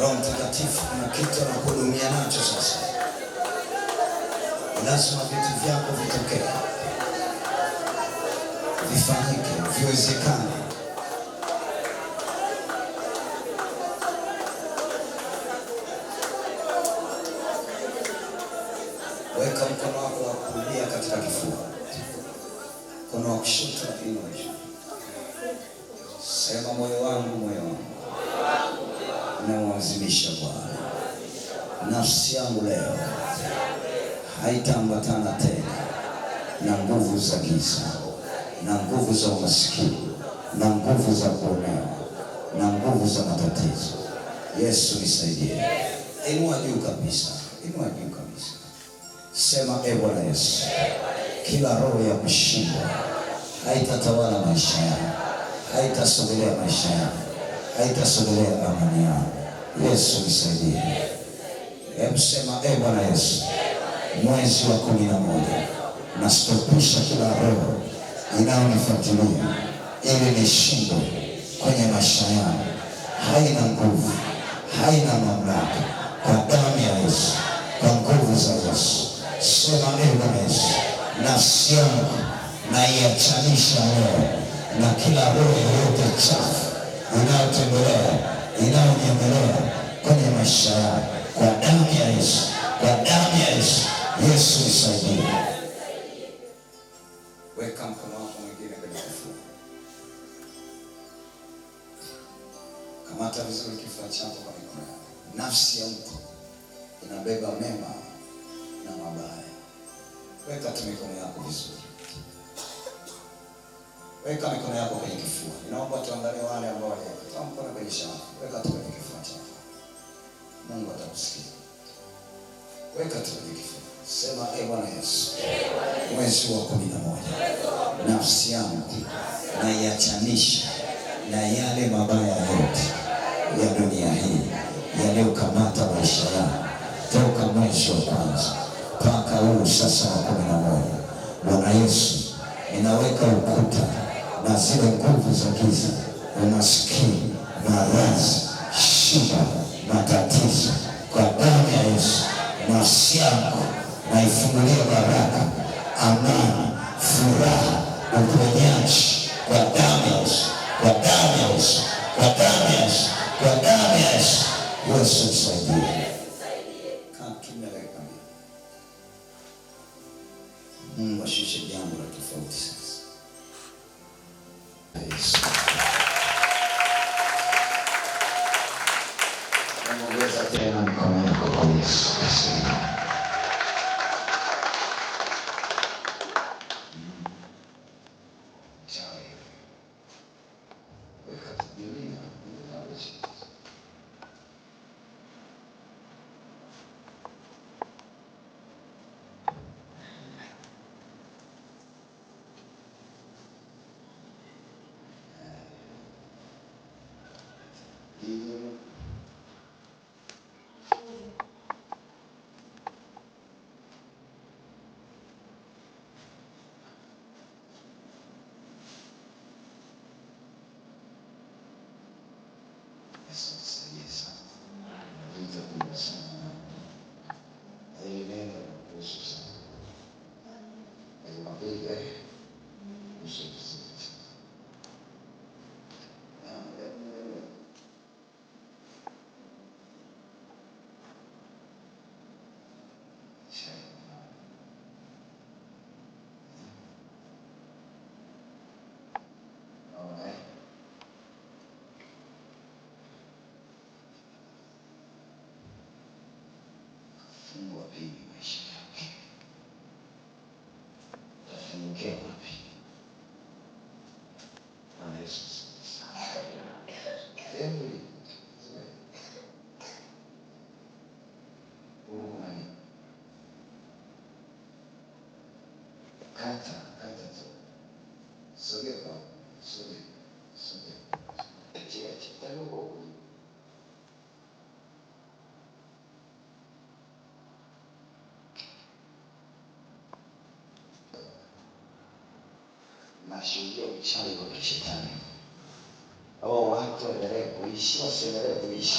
Roho Mtakatifu kuna kitu anakuhudumia nacho sasa. Lazima vitu vyako vitokee, vifanyike, viwezekane. Weka mkono wako wa kulia katika kifua, mkono wa kushoto inua juu. Sema, moyo wangu namwazimisha Bwana. Nafsi yangu leo haitaambatana tena na nguvu za giza, na nguvu za umaskini, na nguvu za kuonewa, na nguvu za matatizo. Yesu nisaidie. Inua juu kabisa, inua juu kabisa. Sema, Bwana Yesu, kila roho ya kushindwa haitatawala maisha yangu, haitasogelea maisha yangu, haitasogelea amani yangu. Yesu nisaidie. Hebu sema, Bwana Yesu, mwezi wa 11 nastopisha kila roho inayonifuatilia ili nishindwe kwenye maisha yangu. Haina nguvu, haina mamlaka, kwa damu ya Yesu, kwa nguvu za Yesu. Sema, Bwana Yesu, nafsi yangu naiachanisha leo na kila roho yoyote chafu inayotembelea, inayonyemelea kwenye maisha yangu, kwa damu ya Yesu, kwa damu ya Yesu. Yesu nisaidie. Weka mkono wako mwingine kwenye kifua. Kamata vizuri kifua chako kwa mikono yako. Nafsi ya mtu inabeba mema na mabaya. Weka tu mikono yako vizuri. Weka mikono yako kwenye kifua. Ninaomba tuangalie wale ambao wameweka mkono kwenye shavu. Weka tu kwenye kifua chako. Mungu atakusikia. Weka tu kwenye kifua. Sema, Bwana Yesu, mwezi wa 11 nafsi yangu naiachanisha na yale mabaya yote ya dunia hii yaliyokamata maisha yangu toka mwezi wa kwanza mpaka huu sasa wa 11. Bwana Yesu, ninaweka ukuta na zile nguvu za giza, umaskini, maradhi, shida, matatizo, kwa damu ya Yesu. Nafsi yangu naifungulia baraka, amani, furaha, uponyaji, kwa damu ya Yesu, kwa damu ya Yesu, kwa damu ya Yesu, kwa damu ya Yesu. Yesu nisaidie. Mungu ashushe jambo la tofauti sasa. Yesu. Ongeza tena mikono yako kwa Yesu. Mungu apige maisha yake. Tafungukia wapi? Na Yesu. Emily. Urumani. Kata tu. Sogea kwa. Sogea. Chia huko. Nashuhudia uchawi wa kishetani. Hao watu waendelee kuishi, wasiendelee kuishi.